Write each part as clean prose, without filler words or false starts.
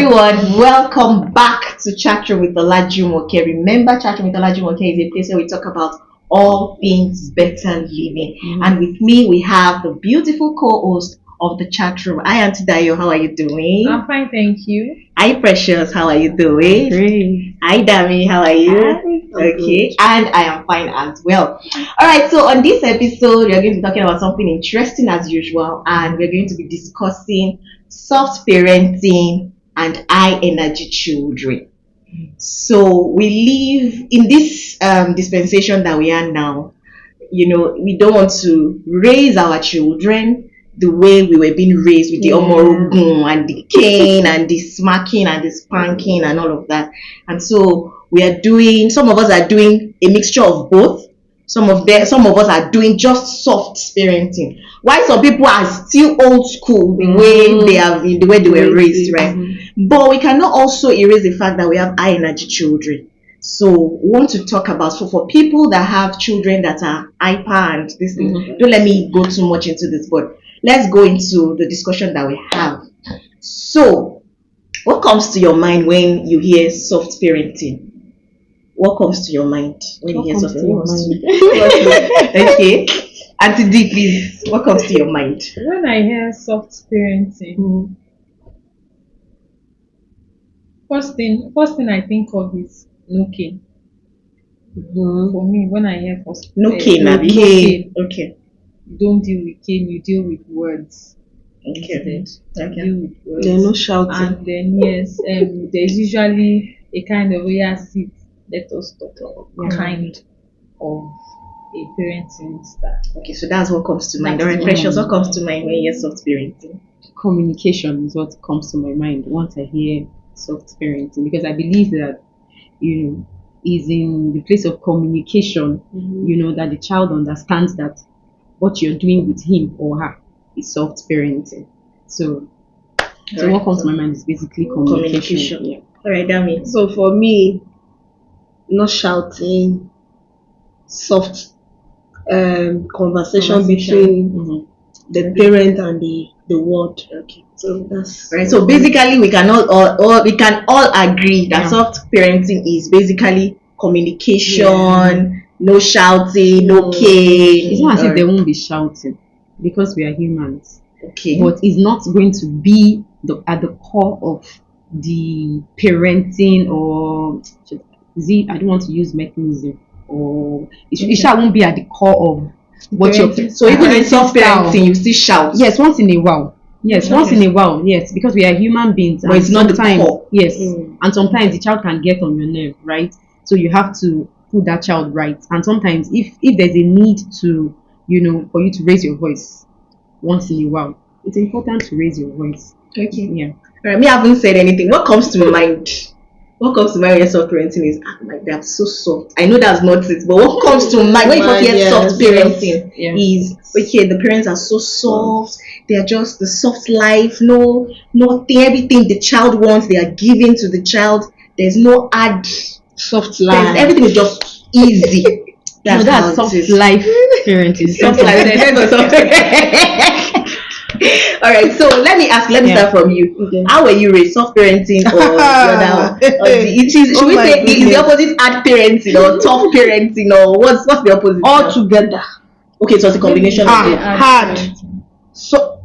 everyone, welcome back to Chatroom with Olajumoke. Remember, Chatroom with Olajumoke is a place where we talk about all things better living. And with me, we have the beautiful co-host of the Chatroom. Hi, Auntie Dayo, how are you doing? I'm fine, thank you. Hi, Precious, how are you doing? Great. Hi, Dami, how are you? Okay, and I am fine as well. All right, so on this episode, we are going to be talking about something interesting as usual, and we're going to be discussing soft parenting and high energy children. So we live in this dispensation that we are now. We don't want to raise our children the way we were being raised with the omorogun and the cane and the smacking and the spanking and all of that. And so some of us are doing a mixture of both. Some of us are doing just soft parenting. Why some people are still old school the way they were raised, right? But we cannot also erase the fact that we have high energy children. So we want to talk about, so for people that have children that are hyper and this thing, don't let me go too much into this, but let's go into the discussion that we have. So what comes to your mind when you hear soft parenting? What comes to your mind when you hear soft parenting? Okay. Auntie D, please, what comes to your mind? When I hear soft parenting, first thing I think of is no cane. For me, when I hear first No cane, no cane. Okay. You don't deal with cane, you deal with words. Okay. You deal with words. There's no shouting. And then yes, there's usually a kind of sit, let us talk, kind of a parenting style. Okay, so that's what comes to mind. Alright, Precious, what comes to mind when you hear soft parenting? Communication is what comes to my mind once I hear soft parenting, because I believe that is in the place of communication, that the child understands that what you're doing with him or her is soft parenting. So what comes to my mind is basically communication. Yeah. All right, that means So for me, not shouting, soft conversation between the parent and the word. Okay, so that's right. So basically, we can all agree that soft parenting is basically communication, no shouting, no cane. It's not as if they won't be shouting, because we are humans. Okay. But it's not going to be at the core of the parenting, or I don't want to use mechanism, or it won't be at the core of what you're. So even in soft parenting, you still shout. Yes, once in a while. Yes, once in a while. Yes, because we are human beings. But it's not the core. Yes, and sometimes the child can get on your nerve, right? So you have to put that child right. And sometimes, if there's a need to, for you to raise your voice once in a while, it's important to raise your voice. Okay. Yeah. All right. Me, I haven't said anything. What comes to mind? What comes to mind when soft parenting is like they're so soft. I know that's not it, but what comes to mind when you hear soft parenting is the parents are so soft. They're just the soft life. Nothing, everything the child wants, they are giving to the child. There's no add soft life. Everything is just easy. That's soft life parenting. Soft life. All right, so let me start from you. Okay. How were you raised? Soft parenting or the other one? Should we say is the opposite hard parenting or tough parenting, or what's the opposite? All together. Okay, so it's a combination of hard. So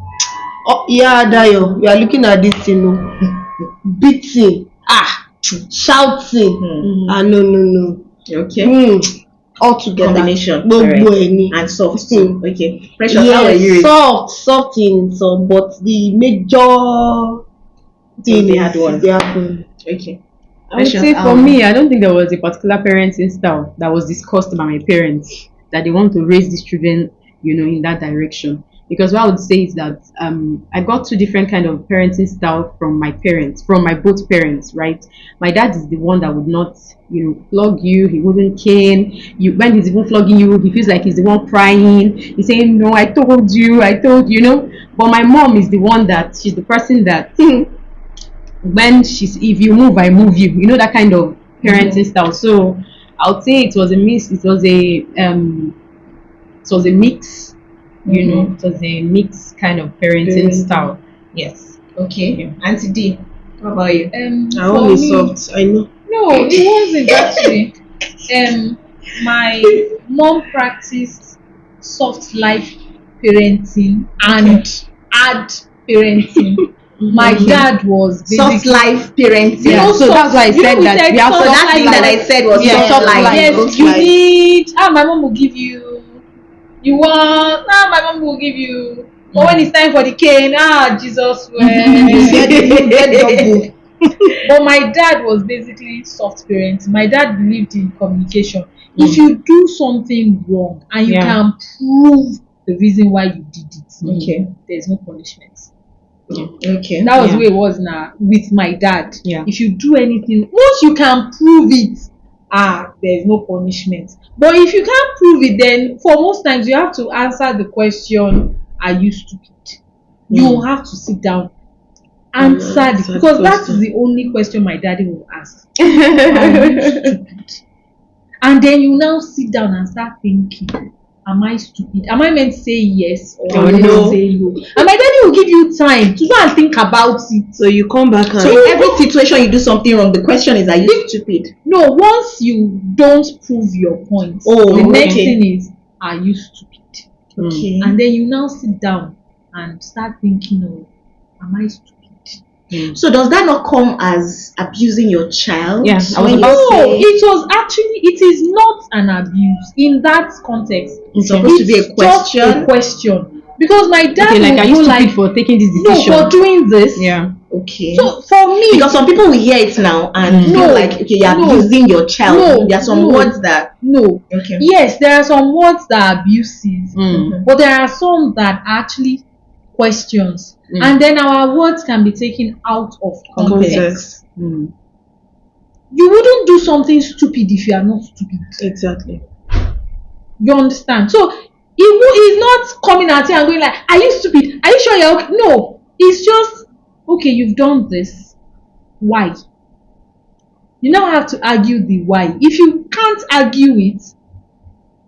Dayo, you are looking at this, beating, shouting. No. Okay. All together. Combination. Right. And soft. Okay. Precious, how are you raised? Soft in some, but the major thing they had one. Okay. I would say for me, I don't think there was a particular parenting style that was discussed by my parents that they want to raise these children, in that direction. Because what I would say is that I got two different kind of parenting style from my both parents, right? My dad is the one that would not, flog you. He wouldn't cane you. When he's even flogging you, he feels like he's the one crying. He's saying, "No, I told you." But my mom is the one that she's the person that if you move, I move you. That kind of parenting style. So I would say it was a mix. It was a mix. It was a mixed kind of parenting style. Yes. Okay. Auntie D, What about you? I For only me, soft. I know. no, it wasn't actually. My mom practiced soft life parenting and hard parenting. My Okay. dad was Soft basically life parenting. You know, so that's why I you know, said we that said we have soft So that life thing that I was- said was Yeah, soft soft life. life. yes, soft you life. need. My mom will give you. You want. My mom will give you. But when it's time for the cane, Jesus, You get double. But my dad was basically soft parent. My dad believed in communication. If you do something wrong and you Yeah. can prove the reason why you did it, Okay. there's no punishment. Okay. That was Yeah. the way it was now with my dad. Yeah. If you do anything, once you can prove it, there's no punishment. But if you can't prove it, then for most times you have to answer the question, are you stupid? You have to sit down, answer Answer the because that question. is the only question my daddy will ask. Are you stupid? And then you now sit down and start thinking, am I stupid? Am I meant to say yes or Oh, am I meant no. to say no? And my daddy will give you time to go and think about it. So you come back and So in every situation you do something wrong, the question is, are you stupid? No, once you don't prove your point, Oh, the next okay. thing is, are you stupid? Okay. And then you now sit down and start thinking, oh, am I stupid? So does that not come as abusing your child? Yeah, I was When you about to No, say it was actually, it is not an abuse in that context. it's supposed to be a It's just question. a question. Because my dad okay, like, would are you go stupid like, for taking this no, decision? for doing this. Yeah. Okay. So for me, Because some people will hear it now and No, feel like, okay, you're no, abusing your child. no, There are some no. words that no. okay. Yes, there are some words that are abusive, but there are some that are actually questions. And then our words can be taken out of context. context. You wouldn't do something stupid if you are not stupid. Exactly. You understand? So he's not coming at you and going like, are you stupid? Are you sure you're okay? No. It's just, okay, you've done this. Why? You now have to argue the why. If you can't argue it,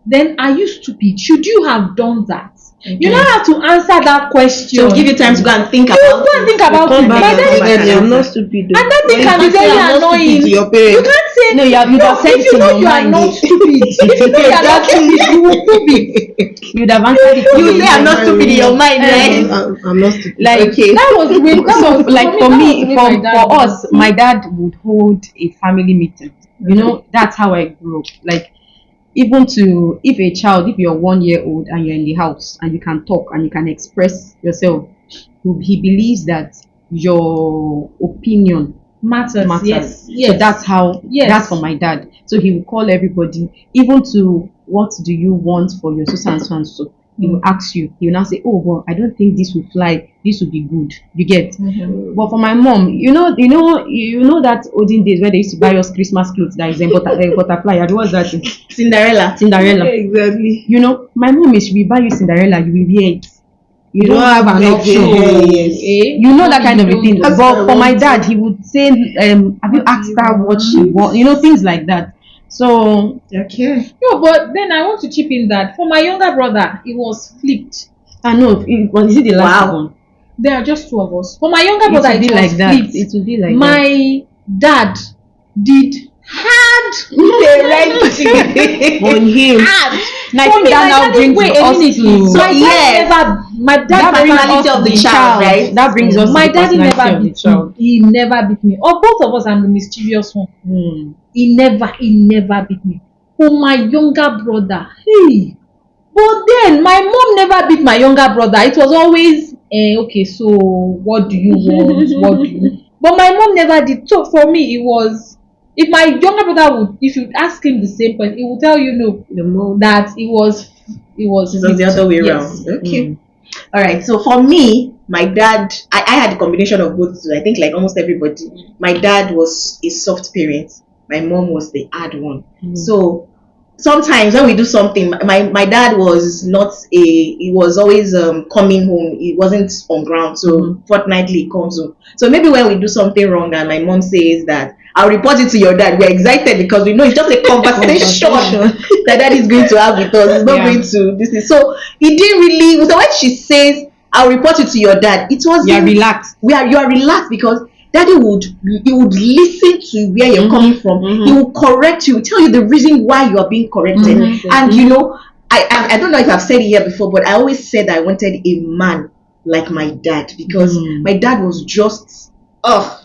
then are you stupid? Should you have done that? You now have to answer that question. So give you time to go and think You about go and it. think about Come it. back My and daddy say, can I'm not answer. stupid. And that thing Well, can you be can't say very I'm not stupid annoying. to your You parents. can't say No, you have said if you it in know your you are mind. not stupid. If you know you are not stupid, you will prove it. You'd have answered it. You in say your I'm not mind. stupid in your mind, right? I'm not stupid. Like, Okay. That was the way. That so was, like for that was me, the way my dad for was. us, my dad would hold a family meeting. You know, that's how I grew up. Like, even to if if you're 1 year old and you're in the house and you can talk and you can express yourself, he believes that your opinion matters. matters. Yes. So that's how that's for my dad. So he will call everybody, even to what do you want for your so and so and so. He will ask you. He will now say, "Oh, well, I don't think this will fly. This will be good." You get. But for my mom, you know that olden days where they used to buy us Christmas clothes that is a butterfly. What's that? Cinderella. Cinderella. Exactly. You know, my mom is, we buy you Cinderella, you will wear it. You don't have an option. Yes. You know that kind of a thing. That's But what I for my want dad, to. he would say, have you asked her what she wants? You know, things like that. So Okay. No, but then I want to chip in that for my younger brother, it was flipped. I know. Is it the last Wow. one? There are just two of us. For my younger It brother, will be it was like that. flipped. It will be like that. My dad did hard parenting. On him. Hard. And I For think me, that my now dad brings wait, us a minute. to So, My dad yes. never. My dad That never personality beat of the me. child, right? That brings us My to the daddy personality never of the beat child. me. He never beat me. Or both of us are the mischievous one. He never beat me. For my younger brother, hey. But then my mom never beat my younger brother. It was always okay, so what do you want? What do you But my mom never did. So for me it was, if my younger brother would, if you ask him the same question, he will tell you no. The mom. That it was It was the other way Yes. around. Okay. All right. So for me, my dad, I had a combination of both. I think like almost everybody. My dad was a soft parent. My mom was the hard one. So sometimes when we do something, my dad was not he was always coming home. He wasn't on ground. So fortnightly he comes home. So maybe when we do something wrong and my mom says that I'll report it to your dad, we're excited because we know it's just a conversation that dad is going to have with us. It's not going to this is so he didn't really. So when she says I'll report it to your dad, it was You're relaxed. you are relaxed because Daddy would listen to where you're coming from. He will correct you, tell you the reason why you are being corrected. And you know, I don't know if I've said it here before, but I always said I wanted a man like my dad, because my dad was just, oh,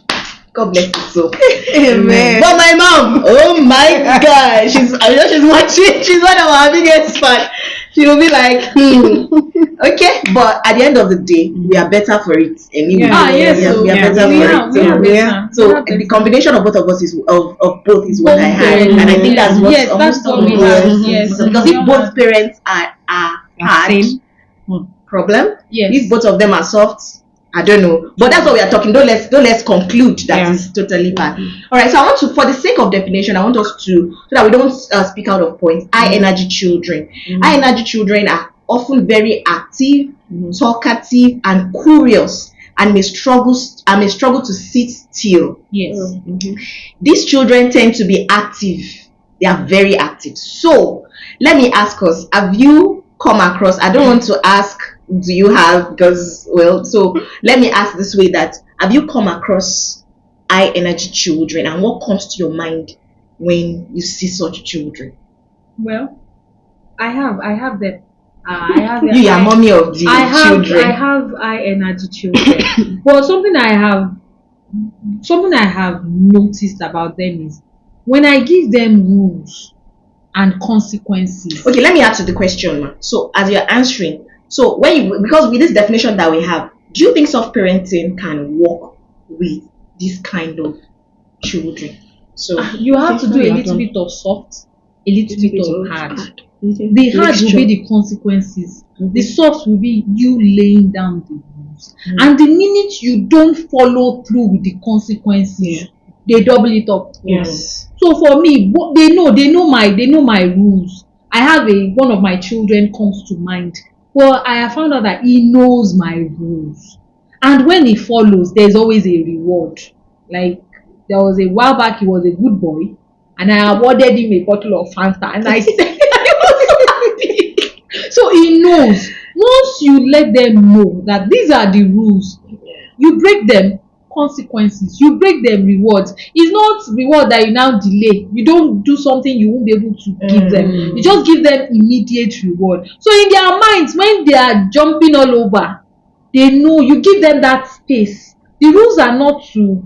God bless his soul. Amen. But my mom, oh my God, she's watching. She's one of our biggest fans. She will be like, okay, but at the end of the day, we are better for it anyway. We are better for it. So the combination of both of us is of both is what I had, and I think that's what almost all of us. Because if both parents are hard, problem. If both of them are soft, I don't know, but that's what we are talking. Don't let's conclude that is totally bad. All right, so I want to, for the sake of definition, I want us to, so that we don't speak out of points. High energy children. High energy children are often very active, talkative, and curious, and may struggle to sit still. These children tend to be active. They are very active. So let me ask us: have you come across? I don't want to ask, do you have? Because, well, so let me ask this way: that have you come across high energy children, and what comes to your mind when you see such children? Well, I have them. I have them. You are mommy of the children. I have high energy children. But something I have noticed about them is when I give them rules and consequences. Okay, let me ask you the question, ma. So as you're answering, so when you, because with this definition that we have, do you think soft parenting can work with this kind of children? So you have to do a little bit of soft, a little bit of hard. The hard will be the consequences. The soft will be you laying down the rules. And the minute you don't follow through with the consequences, they double it up. So for me, they know my rules. I have one of my children comes to mind. Well, I have found out that he knows my rules, and when he follows, there's always a reward. Like there was a while back, he was a good boy, and I awarded him a bottle of Fanta, and I said, so he knows. Once you let them know that these are the rules, you break them, consequences. You break them, rewards. It's not reward that you now delay. You don't do something you won't be able to give them. You just give them immediate reward. So in their minds, when they are jumping all over, they know you give them that space. The rules are not to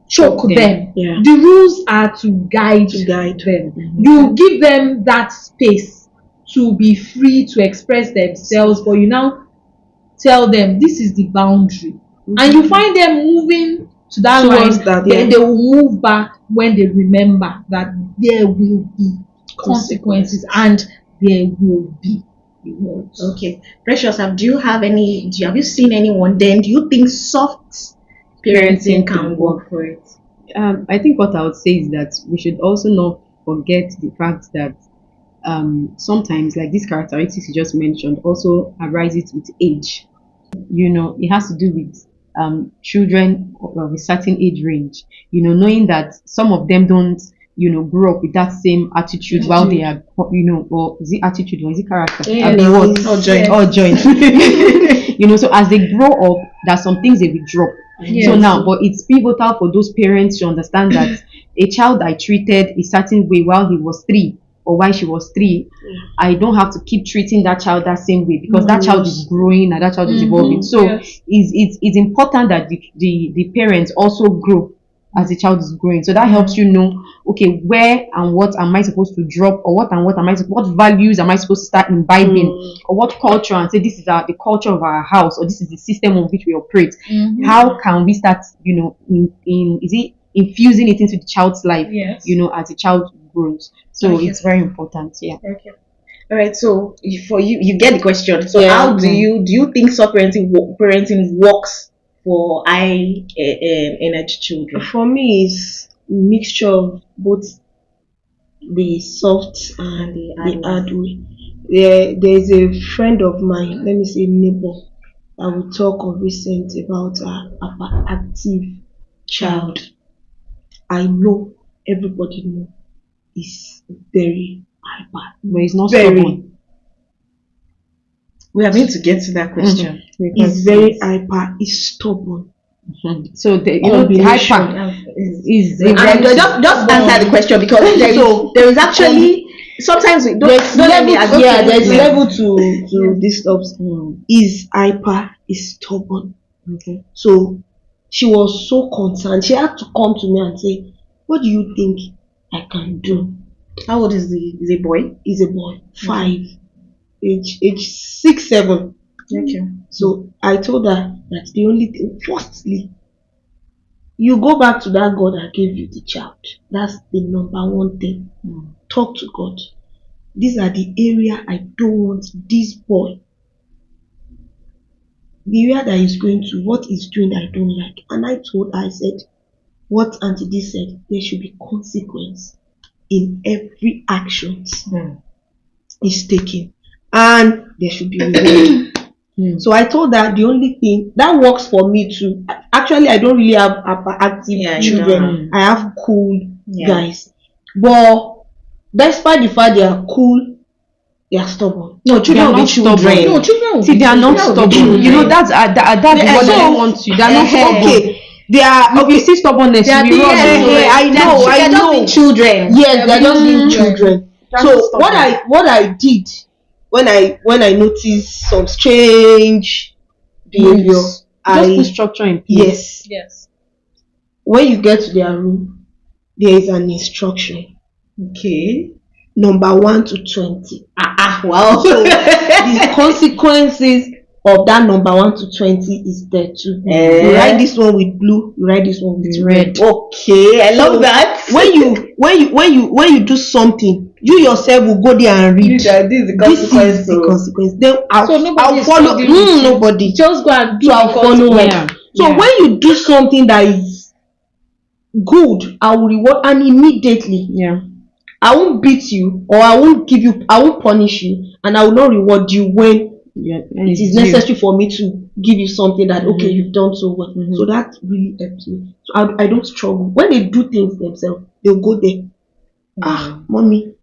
choke them. The rules are to guide them. You give them that space to be free to express themselves, but you now tell them this is the boundary. And you find them moving to that line, then they will move back when they remember that there will be consequences and there will be rewards. Okay, Precious, have you seen anyone? Then do you think soft parenting can work for it? I think what I would say is that we should also not forget the fact that sometimes, like these characteristics you just mentioned, also arises with age. You know, it has to do with children of a certain age range. You know, knowing that some of them don't, grow up with that same attitude while they are, or is it attitude or is it character? All joint. So as they grow up, there's some things they will drop. So now, but it's pivotal for those parents to understand that a child I treated a certain way while he was 3 or while she was 3, I don't have to keep treating that child that same way, because that child is growing and that child is evolving. So it's important that the parents also grow as the child is growing. So that helps you know, okay, where and what am I supposed to drop, or what values am I supposed to start imbibing, or what culture, and say this is the culture of our house, or this is the system on which we operate. How can we start, infusing it into the child's life, as the child grows. So it's very important. Okay. All right. So for you get the question. So how do you think soft parenting works for high energy children? For me, it's a mixture of both the soft and the hard way. There's a friend of mine, let me say neighbor, that we talk of recent about an active child. I know everybody knows is very hyper, but it's not stubborn. We are going to get to that question. He's very hyper, he's stubborn. So the hyper is And just answer the question, because there is actually sometimes we don't let me assume. Yeah, there's level to these stuff. Is hyper, is stubborn. Okay. So she was so concerned. She had to come to me and say, "What do you think I can do?" How old is the boy? Is a boy, 5, age 6, 7. Okay. So I told her that the only thing, firstly, you go back to that God that gave you the child. That's the number one thing. Talk to God. These are the area I don't want this boy. The area that he's going to, what he's doing that I don't like. And I said, what Auntie D said, there should be consequence in every action he's taking. And there should be reward. So I told her the only thing that works for me too. Actually, I don't really have hyperactive children. I have cool guys. But despite the fact they are cool, they are stubborn. No, children will be children. No, children will See, be they are not children. stubborn. You know, that's what they want you. They are not stubborn. Okay, they are. If you see stubbornness, They are you will run. I know. They're just being children. Yes, they're just being children. They're So not what I did when I noticed some strange behavior, Just put structure in place. Yes. when you get to their room, there is an instruction. Okay. Number 1 to 20. Wow. So the consequences of that number 1 to 20 is there too. You write this one with blue, you write this one with red. Okay, I love that. When you do something, you yourself will go there and read. This is the This consequence. is the consequence. Then I'll nobody follow. is studying Nobody. Just go and do So I'll follow it. it. So when you do something that is good, I will reward, and immediately I won't beat you, or I won't punish you, and I will not reward you when it is necessary for me to give you something that okay, you've done so well. So that really helps me. So I don't struggle. When they do things themselves, they'll go there. Mommy,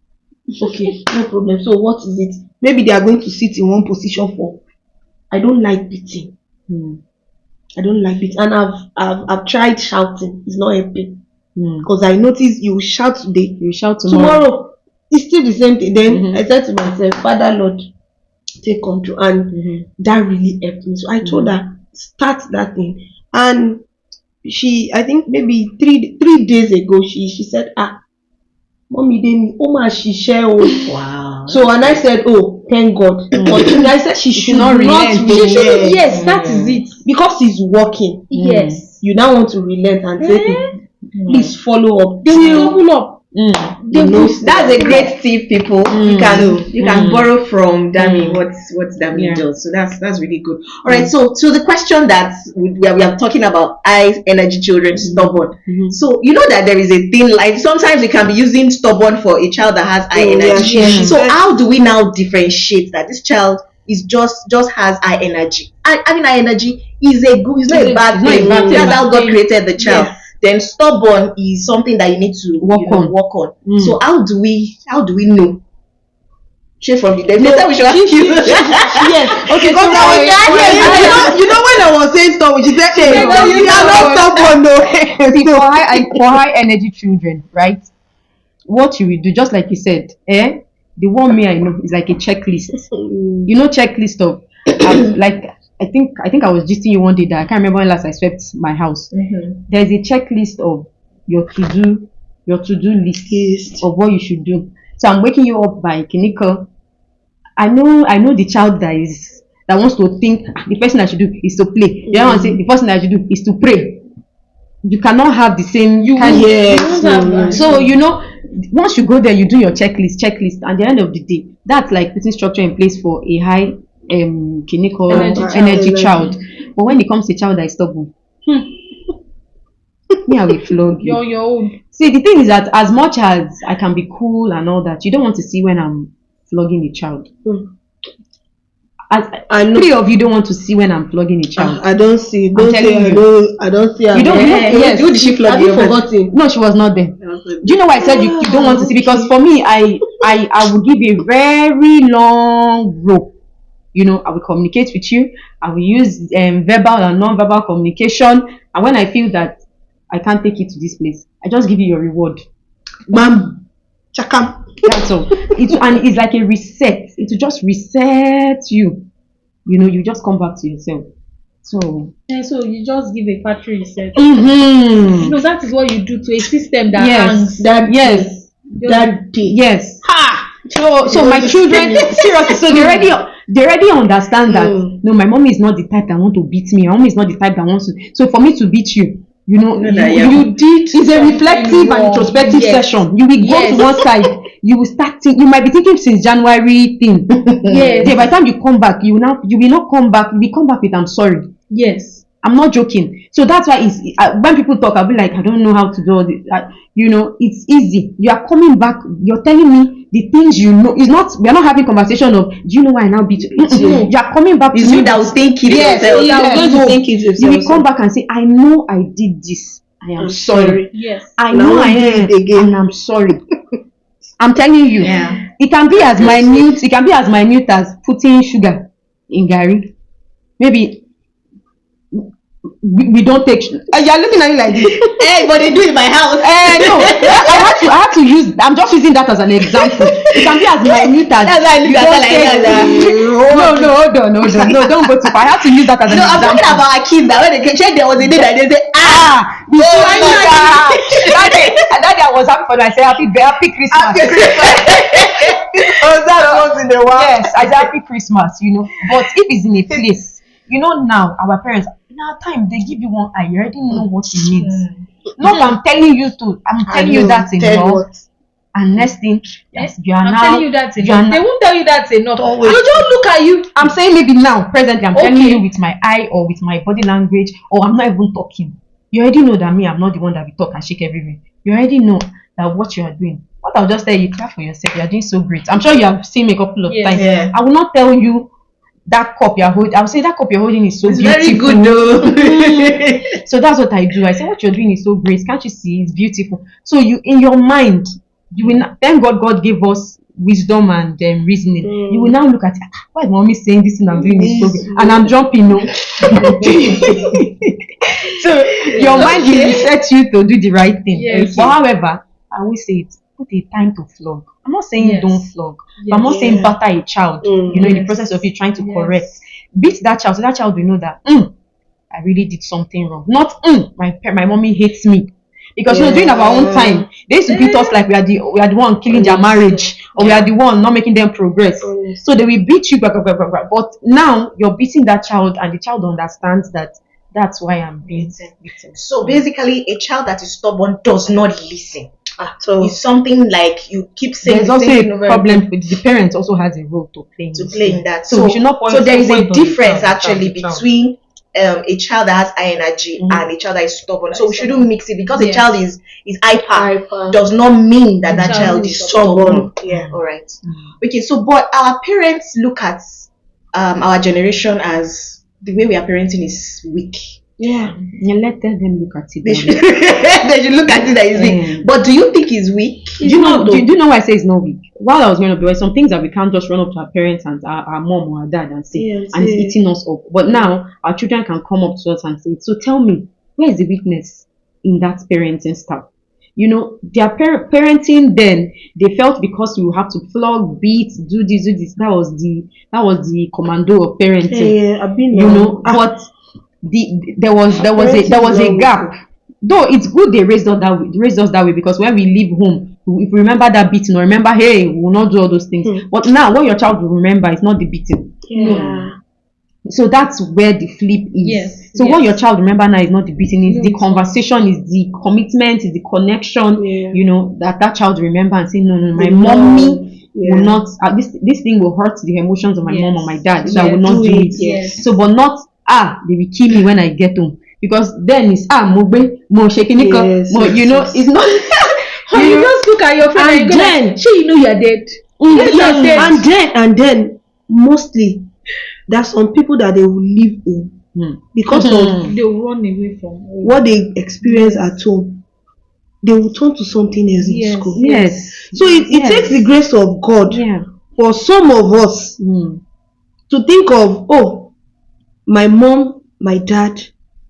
okay, no problem. So what is it? Maybe they are going to sit in one position for. I don't like beating. I don't like it, and I've tried shouting. It's not helping because I notice you shout today, You shout tomorrow it's still the same thing. Then I said to myself, Father Lord, take control, and that really helped me. So I told her, start that thing, and she, I think maybe three days ago, she said, Mommy, then she share. Wow. So and I said, oh, thank God. But I said she should not relent. Yes, that is it. Because he's working. Yes. You now want to relent and say, please follow up. They will double up. That's a great tip, people. You can borrow from Dami what Dami does. So that's really good. All right. So the question that we are talking about, high energy children, stubborn. So you know that there is a thin line. Sometimes we can be using stubborn for a child that has high energy. Yeah. So how do we now differentiate that this child is just has high energy? Having high energy is a good, it's not a bad thing. That's how God created the child. Yeah. Then stubborn is something that you need to work on. So how do we know? Straight from the left. Later we should ask you. Yes. Okay. Because you know when I was saying stubborn, she said, "Hey, you are not stubborn, no." See, for high energy children, right? What you will do, just like you said, the one me I know is like a checklist. You know, checklist of like. I think I was gisting you one day that I can't remember when last I swept my house. There's a checklist of your to-do list of what you should do. So I'm waking you up by clinical. I know the child that wants to think the first thing I should do is to play. The other one say the first thing I should do is to pray. You cannot have the same So you know, once you go there, you do your checklist. At the end of the day, that's like putting structure in place for a high clinical energy child. But when it comes to a child that is stubborn, me, I will flog you. Your own. See, the thing is that as much as I can be cool and all that, you don't want to see when I'm flogging a child. I know 3 of you don't want to see when I'm flogging a child. I don't see. I don't see. You don't. Yes. Who did she flog? Have you forgotten? No, she was not there. Do you know why I said you don't want to see? Because for me, I will give a very long rope I will communicate with you. I will use verbal and non-verbal communication. And when I feel that I can't take it to this place, I just give you your reward. Bam. Chakam. That's all. It's like a reset. It will just reset you. You just come back to yourself. So you just give a factory reset. mm-hmm. That is what you do to a system that Yes. hangs. That day. Yes. Ha! So my children, seriously, so they already understand that no, my mom is not the type that want to beat me. My mom is not the type that wants to. So for me to beat you, you did. It's a reflective and introspective session. You will go to one side. You will start. You might be thinking since January thing. Yes. By the time you come back, you will not come back. You will come back with I'm sorry. Yes. I'm not joking. So that's why when people talk, I'll be like, I don't know how to do all this. It's easy. You are coming back. You're telling me the things you know. It's not. We are not having conversation of. Do you know why I now beat you? You are coming back. It's you that will think it. Yes. You are going to think it. You will come back and say, I know I did this. I am sorry. Yes. I know I did it again, and I'm sorry. I'm telling you. Yeah. It can be as minute. It can be as minute as putting sugar in garri. Maybe. We don't take. You're looking at me like this. Hey, but they do it in my house. No, I had to use. I'm just using that as an example. It can be as minute as. That's why I look at that like that. No, hold on. No, don't go too far. I have to use that as an example. I'm talking about our kids that when they check, there was a day that they say, that day I was happy for them. I said happy Christmas. Happy Christmas. That was in the world. Yes, I said happy Christmas. But if it's in a place, now our parents. Now time they give you one eye, you already know what it means. Not I'm telling you to. I'm telling you that's enough. And next thing, yes, you are I'm now. telling you that's enough. They won't tell you that's enough. They just look at you. I'm saying maybe now, presently, I'm telling you with my eye or with my body language, or I'm not even talking. You already know that I'm not the one that will talk and shake everywhere. You already know that what you are doing. What I'll just tell you, clap for yourself. You are doing so great. I'm sure you have seen me a couple of times. Yeah. I will not tell you that cup you're holding. I will say that cup you're holding is so beautiful. Very good though. So that's what I do. I say what you're doing is so great. Can't you see? It's beautiful. So you, in your mind, you will not, thank God gave us wisdom and reasoning. You will now look at why is mommy saying this and I'm doing this so good, and I'm jumping. So your mind will reset you to do the right thing. Yes. But however, I will say it. Put a time to flog. I'm not saying don't flog. But I'm not saying batter a child. In the process of you trying to correct. Beat that child so that child will know that I really did something wrong. Not my mommy hates me. Because during our own time, they used to beat us like we are the one killing their marriage, or we are the one not making them progress. So they will beat you, blah, blah, blah, blah, blah. But now you're beating that child, and the child understands that that's why I'm being beaten. So basically, a child that is stubborn does not listen. So it's something like you keep saying. There's also a problem with the parents also has a role to play in that. So we should not point. So there is a difference actually between a child that has high energy and a child that is stubborn. So we shouldn't mix it because a child is hyper does not mean that child is stubborn. Yeah. All right. Okay. So, but our parents look at our generation as the way we are parenting is weak. Yeah. Let them look at it. They should look at it as weak. But do you think it's weak? Do you know why I say it's not weak? While I was growing up, there were some things that we can't just run up to our parents and our mom or our dad and say, and it's eating us up. But now our children can come up to us and say, so tell me, where is the weakness in that parenting stuff? Their parenting then, they felt because you have to flog, beat, do this. That was the commando of parenting. But there was a gap. Though it's good they raised us that way, because when we leave home, if we remember that beating or remember, hey, we will not do all those things. But now what your child will remember is not the beating. So that's where the flip is. So what your child remember now is not the beating, is the conversation, is the commitment, is the connection. That child will remember and say, no, my mommy will not. This thing will hurt the emotions of my mom or my dad, so I will not do it. So, but not they will kill me when I get home, because then it's it's not. You just look at your friend and then you're dead. And then mostly there's some people that they will leave home because of they will run away from home. What they experience at home. They will turn to something else in school. Yes. So it takes the grace of God for some of us to think of, oh, my mom, my dad,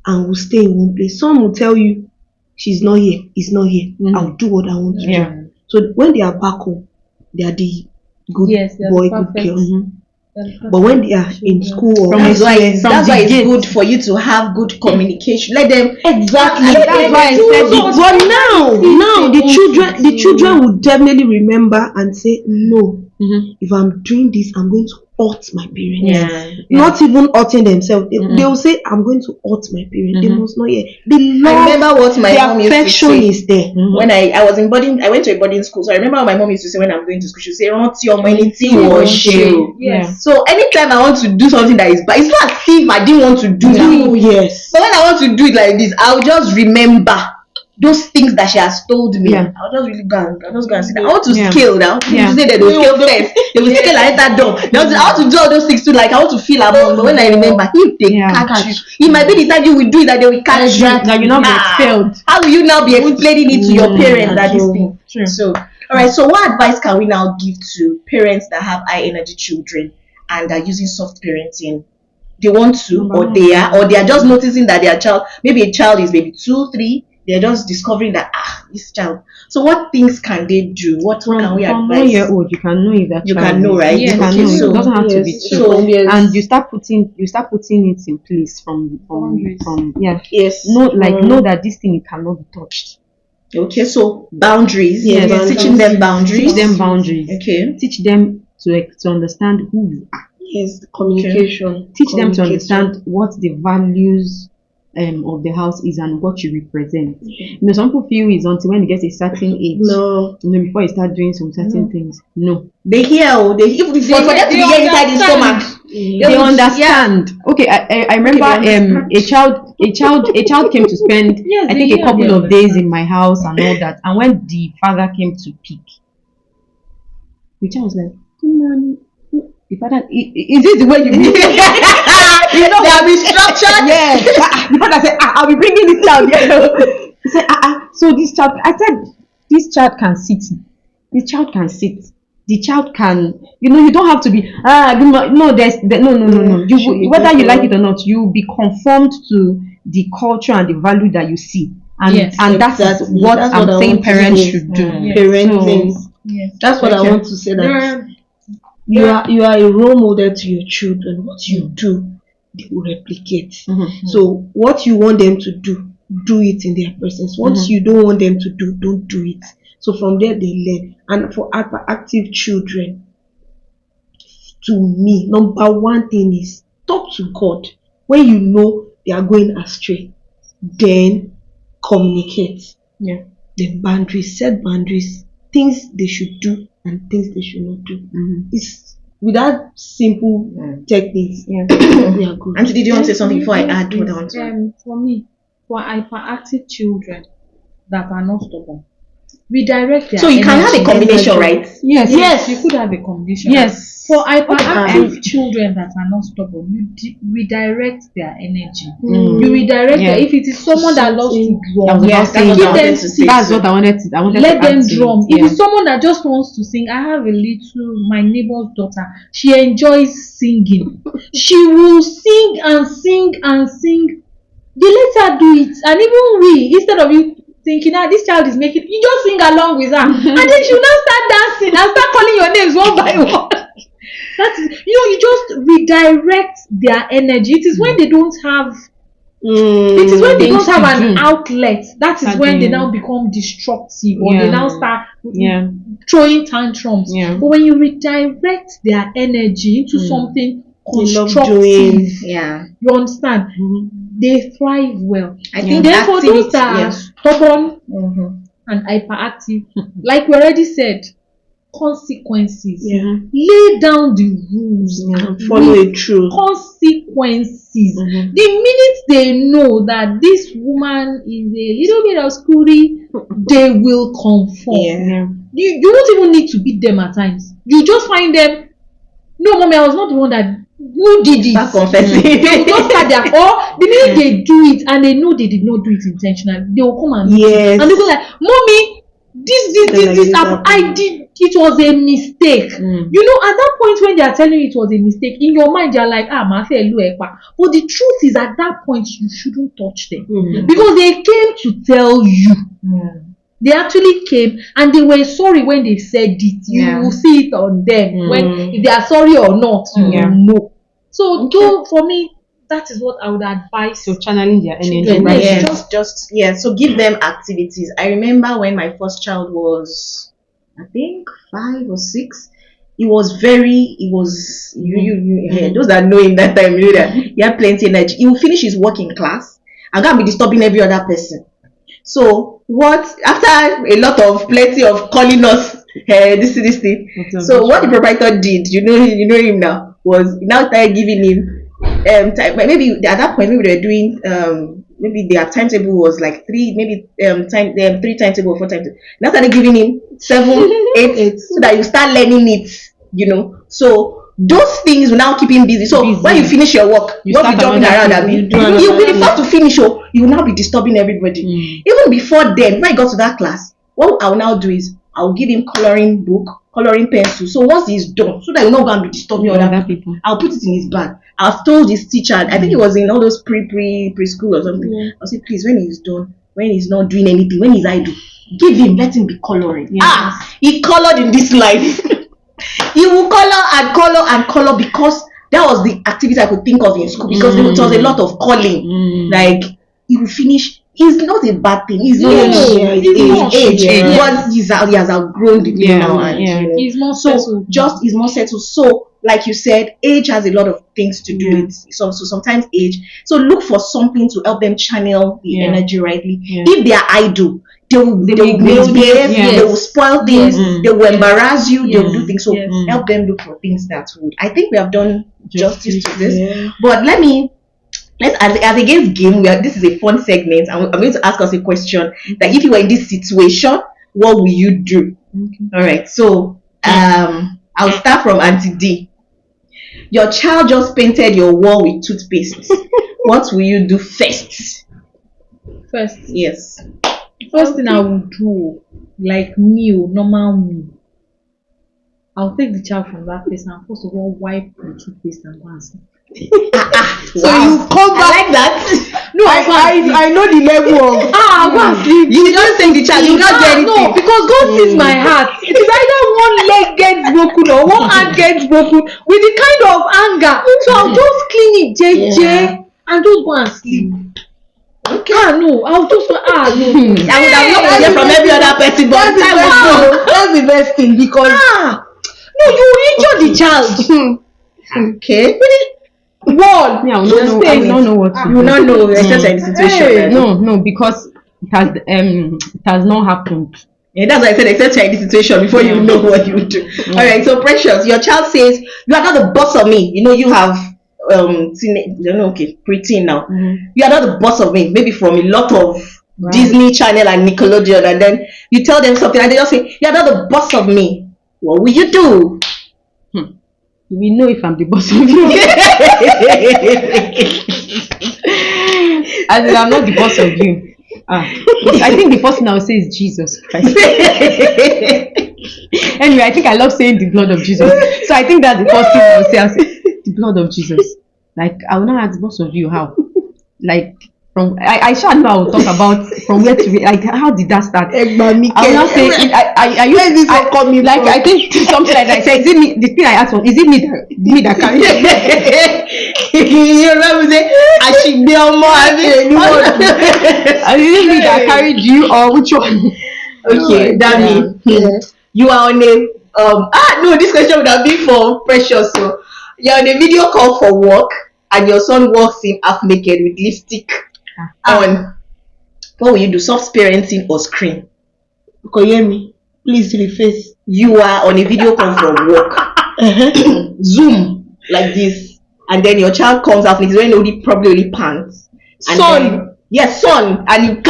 and we'll stay in one place. Some will tell you, she's not here, he's not here. I'll do what I want to do. So when they are back home, they are the good boy, good girl. But when they are in school or that's why it's good for you to have good communication. Let them exactly. That's why I said it. But now the children will definitely remember and say, no, if I'm doing this, I'm going to hurt my parents. Not even hurting themselves. They will say, I'm going to hurt my parents. They must not hear. The love, I remember what my mom used to say is there. When I was in boarding. I went to a boarding school, so I remember what my mom used to say when I'm going to school. She would say, "Run your humanity or shame." Yes. So anytime I want to do something that is bad, it's not as if I didn't want to do it. Yes. But when I want to do it like this, I'll just remember those things that she has told me. I'll just really go and say that I want to scale now. People say that they will scale first. They will scale and enter door. I want to do all those things too. Like I want to feel among. But when I remember, if they catch you, it might be the time you will do it that they will catch you. That you not be expelled. How will you now be explaining it to your parents that this thing? True. So, all right. So, what advice can we now give to parents that have high energy children and are using soft parenting? They want to, or they are just noticing that their child, maybe a child is maybe 2, 3. They're just discovering that this child. So what things can they do? What can we advise? From 1 year old, you can know if that you child can know, right? You can know. So it doesn't have to be true. So, and you start putting it in place from know that this thing cannot be touched. Okay, so boundaries. Teaching them boundaries. Teach them boundaries. Okay. Teach them to understand who you are. Yes, communication. Okay. Teach them to understand what the values of the house is and what you represent. Some people feel it's until when you get a certain age. No. Before you start doing some certain things. No. They hear. For them to be here inside the stomach. They understand. Okay, I remember a child came to spend I think a couple of days in my house and all that. And when the father came to pick, the child was like, "Good morning." The father, is this the way you mean? They have been structured. Yes. The father said, I'll be bringing this child here. He said, so this child, I said, this child can sit. The child can sit. The child can, you don't have to be, no. No. Whether you like it or not, you will be conformed to the culture and the value that you see. And that's what I'm saying parents should do. Parenting. That's what I want to say. That you are a role model to your children. What you do, they will replicate. So what you want them to do it in their presence. What you don't want them to do, don't do it. So from there they learn. And for hyperactive children, to me, number one thing is talk to God. When you know they are going astray, then communicate. Then boundaries, set boundaries, things they should do and things they should not do. It's with that simple techniques. We are good. And did you want to say something before I add what I want to? For me, for hyperactive children that are not stubborn, redirect their so you can have a combination, right? Yes, you could have a combination. Yes. For hyperactive children that are not stubborn, you redirect their energy. You redirect their, if it is someone that loves to drum, that's what I wanted to let them drum. If it's someone that just wants to sing, I have my neighbor's daughter, she enjoys singing. She will sing and sing and sing. They let her do it, and even we, instead of you thinking, this child is making, you just sing along with her, and then she will now start dancing and start calling your names one by one. That is, you just redirect their energy. It is when they don't have it is when they don't have an outlet, that is when they now become destructive, or they now start throwing tantrums. But when you redirect their energy into something constructive, you understand, they thrive well. I think then for those that are stubborn and hyperactive, like we already said, consequences. Lay down the rules and follow it through. Consequences. The minute they know that this woman is a little bit obscure, they will conform. You don't even need to beat them at times. You just find them, no, mommy, I was not the one that who did it. Start confessing. They will just start there. Or the minute they do it and they know they did not do it intentionally, they will come and and they'll be like, mommy, this happened. I did it was a mistake. You know, at that point when they are telling you it was a mistake, in your mind you are like, ma fe lu epa. But the truth is, at that point you shouldn't touch them because they came to tell you. They actually came and they were sorry when they said it. You will see it on them when if they are sorry or not. You will know. So though, for me, that is what I would advise. So channeling their energy. Yes, just So give them activities. I remember when my first child was, I think 5 or 6. Those that know him that time, you know that he had plenty of energy. He will finish his work in class and go and be disturbing every other person. So after a lot of plenty of calling us this thing. So what the proprietor did, you know him now, was now started giving him time. Maybe at that point maybe they were doing maybe their timetable was like 3, maybe 3 timetable or 4 timetable. Now started giving him 7, 8 so that you start learning it, you know. So those things will now keep him busy. So when you finish your work, you won't be jumping around a bit. You'll be the first to finish. So you will now be disturbing everybody. Even before then, when I got to that class, what I will now do is I will give him coloring book, coloring pencil. So once he's done, so that you're not going to be disturbing other people, I'll put it in his bag. I've told his teacher, I think it was in all those preschool or something. I'll say, please, when he's done, when he's not doing anything, when he's idle, give him, let him be coloring. He colored in this life. He will color because that was the activity I could think of in school, because there was a lot of calling. Like he will finish. It's not a bad thing. It's age, but he has outgrown the thing now, and he's more settled. He's more settled. So, like you said, age has a lot of things to do with. So sometimes age. So look for something to help them channel the energy rightly. If they are idle, they will misbehave, they will spoil things, they will embarrass you, they will do things. So help them look for things that would. I think we have done justice to this. But let's as against game, this is a fun segment. I'm going to ask us a question that if you were in this situation, what will you do? All right. So I'll start from Auntie D. Your child just painted your wall with toothpaste. What will you do first? Yes. First thing I will do, like normal me, I'll take the child from that place and first of all wipe the toothpaste and go and sleep. So you come back. I like that. No, I know the level of. Go and sleep. You just take the child. You not get anything. No, because God sees my heart. It is either one leg gets broken or one hand gets broken with the kind of anger. So I'll just clean it, JJ, and just go and sleep. Okay. No, I'll just no. I would have loved to hear from every other person, but that's the best thing, because no, you injure the child. Okay. One. I don't know what to do. You not know except in the situation. No, because it has not happened. Yeah, that's why I said except you're in the situation before you know what you do. All right, so Precious, your child says you are not the boss of me. You know you have preteen now. You are not the boss of me. Maybe from a lot of Disney Channel and Nickelodeon, and then you tell them something and they just say you are not the boss of me. What will you do? We know if I'm the boss of you. As in, I'm not the boss of you. I think the first thing I will say is Jesus Christ. Anyway, I think I love saying the blood of Jesus. So I think that's the first thing I will say. I'll say the blood of Jesus. Like, I will not ask the boss of you how. Like, I shall know I will talk about from where to like how did that start. I will not say I think something like that. I said, is it me? The thing I asked was, is it me that carried you? You remember say I should be on more. Is it me that carried you or which one? Okay, that means you are on a no, this question would have been for Precious. So you're on a video call for work and your son walks in half naked with lipstick on. What will you do? Soft parenting or scream? Koyemi, please reface. You are on a video call from work. Zoom like this, and then your child comes out. He's wearing probably only pants. Son. Yes, son, and you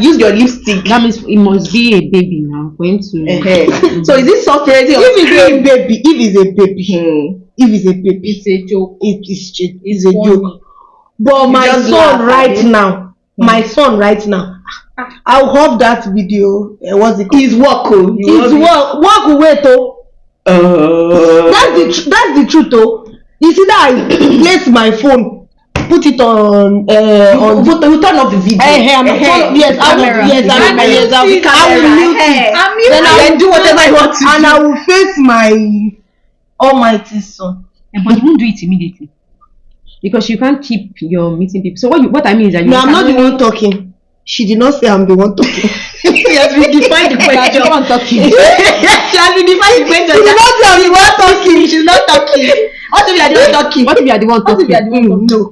use your lipstick. That means it must be a baby now for him to. So is this soft parenting? If it's a baby, It's a joke. It's a joke. But my son right now, I'll have that video. What's it called? His work, oh. His work will wait, oh. That's the truth, oh. You see that I place my phone, put it on You turn off the video. Yes, I will mute it. Then I will do whatever I want to do. And I will face my almighty son. But you won't do it immediately because you can't keep your meeting people. So what I mean is that you No, I'm not the one talking. She did not say I'm the one talking. She has redefined the question. the one talking. She has redefined the question. She did not say I'm the one talking. She's not talking. What if you are the one talking? What if you are the one talking? No.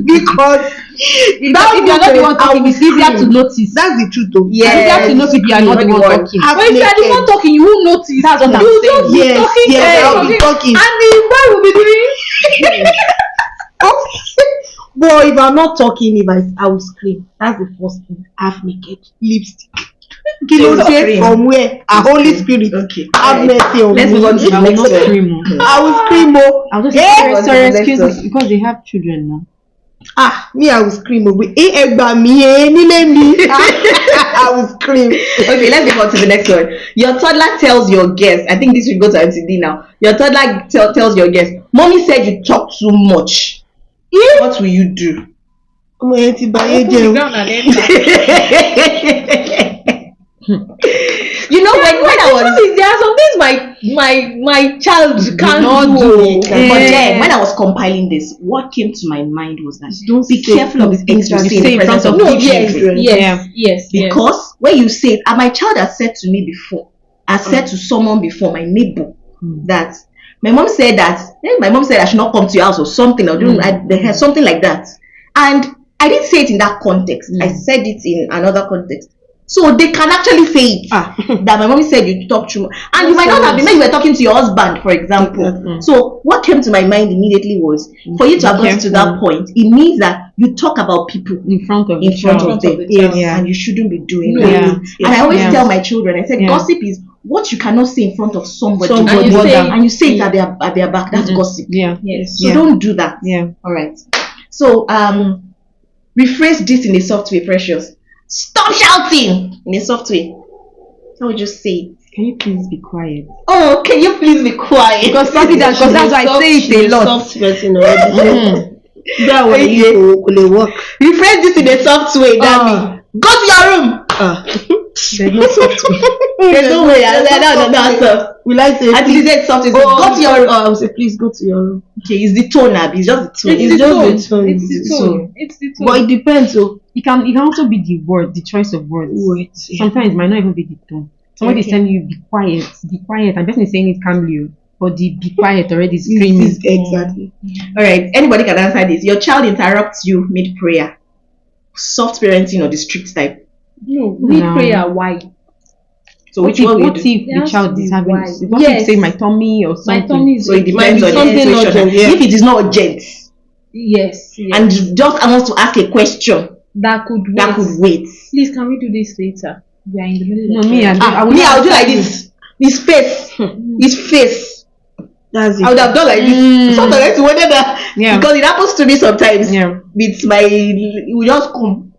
Because if you are not the one talking, it's easier to notice. That's the truth, though. It's easier to notice if you are not the one talking. But if you are the one talking, you won't notice. That's what I'm You saying. don't be talking. I'll be talking. And the boy will be doing. But if I'm not talking, I will scream. That's the first thing. Half naked, lipstick. Kilo say from where? A Holy Spirit. Okay. Have mercy on me. Let's move on to the I will next not one. scream. I will scream, oh. I'll just Yeah. sorry, excuse me, because they have children now. Me, I will scream, oh. I will scream. Okay, let's move on to the next one. Your toddler tells your guest, I think this will go to MTD now. Your toddler tells your guest, Mommy said you talk too much. What will you do? You know, when I was, there are some things my child can't do. but then when I was compiling this, what came to my mind was that be careful of the things you say in front of children. Yes. Because when you say it, and my child has said to me before, I said to someone before, my neighbor, that my mom said I should not come to your house or something, or they had something like that. And I didn't say it in that context. I said it in another context. So they can actually say it that my mommy said you talk too much. And you might not have been, maybe you were talking to your husband, for example. So what came to my mind immediately was, for you to have gotten to that point, it means that you talk about people in front of them. And you shouldn't be doing that. And I always tell my children, I said, gossip is what you cannot say in front of somebody and you say it at their back. That's gossip. So don't do that. All right. So rephrase this in a soft way, Precious. Stop shouting in a soft way. How would you say it? Can you please be quiet? Oh, can you please be quiet? Because that's why I say it a lot. Soft person that way you will work. Rephrase this in a soft way. That means go to your room. There's no soft way. There's no way. That's soft. Will I say? At least it's soft. Go to your room. I will say, please go to your room. Okay, it's the tone, Abby. It's just the tone. It's the tone. It's the tone. But it depends. So it can also be the word, the choice of words. Sometimes it might not even be the tone. Somebody is telling you be quiet, and the person is saying it calmly, but the be quiet already is screaming. Exactly. All right, anybody can answer this. Your child interrupts you mid prayer. Soft parenting or the strict type? No, mid prayer. Why? So which one? What if the child is having? What if say my tummy or something? My tummy is so it depends on the situation. If it is not urgent, yes, and just I want to ask a question that could wait. Please, can we do this later? We are in the middle of I would do like this. His face, his face. That's it. I would have done like this. Sometimes whether that because it happens to me sometimes. With my, it will just come.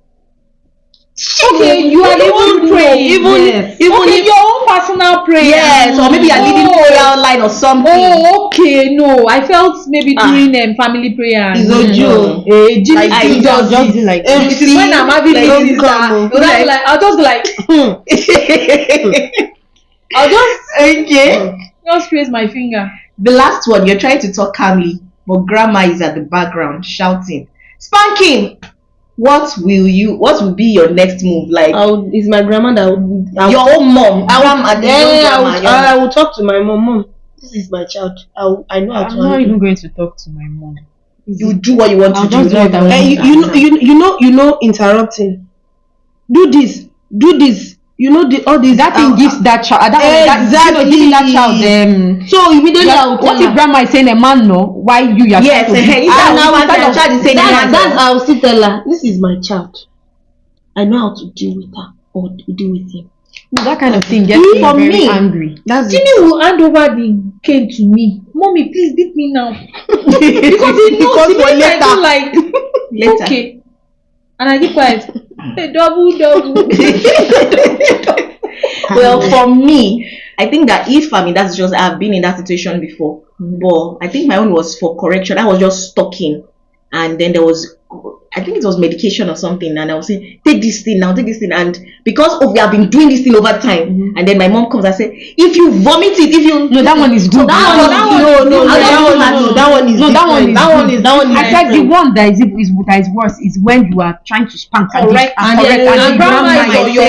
Okay, you are the one praying. Even your own personal prayer. Yes, or maybe you're leading prayer line or something. Oh, okay. No, I felt maybe during family prayer. It's a joke. Jimmy I just do like it is when I'm having this. I'll just be like. I'll just raise my finger. The last one, you're trying to talk calmly, but grandma is at the background shouting, spanking. What will be your next move? Like, it's my grandma that will, your own mom. I will talk to my mom. This is my child. I know how to. I'm not even going to talk to my mom. You do what you want to do. You know, interrupting. Do this. You know all these. That thing gives that child. Giving that child. So immediately, what if grandma is saying a man no? Why you? Yes, child is saying I will still tell her, this is my child. I know how to deal with her or deal with him. That kind of thing gets me very angry. Jimmy will hand over the cane to me. Mommy, please beat me now. Because he knows the later. Like later. Okay. And I keep quiet. Hey, double. Well, for me, I think that if I mean that's just I've been in that situation before, but I think my own was for correction. I was just talking, and then there was I think it was medication or something, and I was saying take this thing now, take this thing, and because of we have been doing this thing over time, and then my mom comes and said if you vomit it, if you No, that one is good. that one is That one is different. That one is I said the different. one that is worse is when you are trying to spank and Correct, and and correct then and the grandma grandma is is on your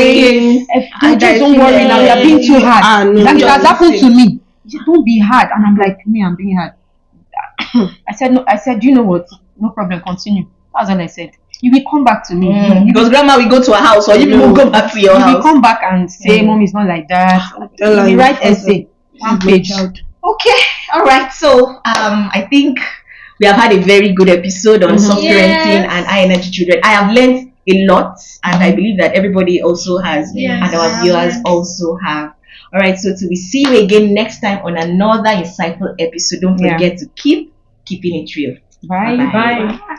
saying, don't worry now, you're being too hard. No, That no, has happened listen. to me. She said, don't be hard, and I'm like, me, I'm being hard. I said no. I said, you know what? No problem. Continue. That's all I said. You will come back to me. Because grandma will go to her house, or you will go back to your You will house. come back and say, Mom is not like that. Tell her You you write first essay, one page. Okay, all right. So I think we have had a very good episode on soft parenting and high energy children. I have learned a lot, and I believe that everybody also has, Yes, and our viewers also have. All right, so till we see you again next time on another insightful episode, don't Yeah. forget to keep keeping it real. Bye. Bye-bye. Bye.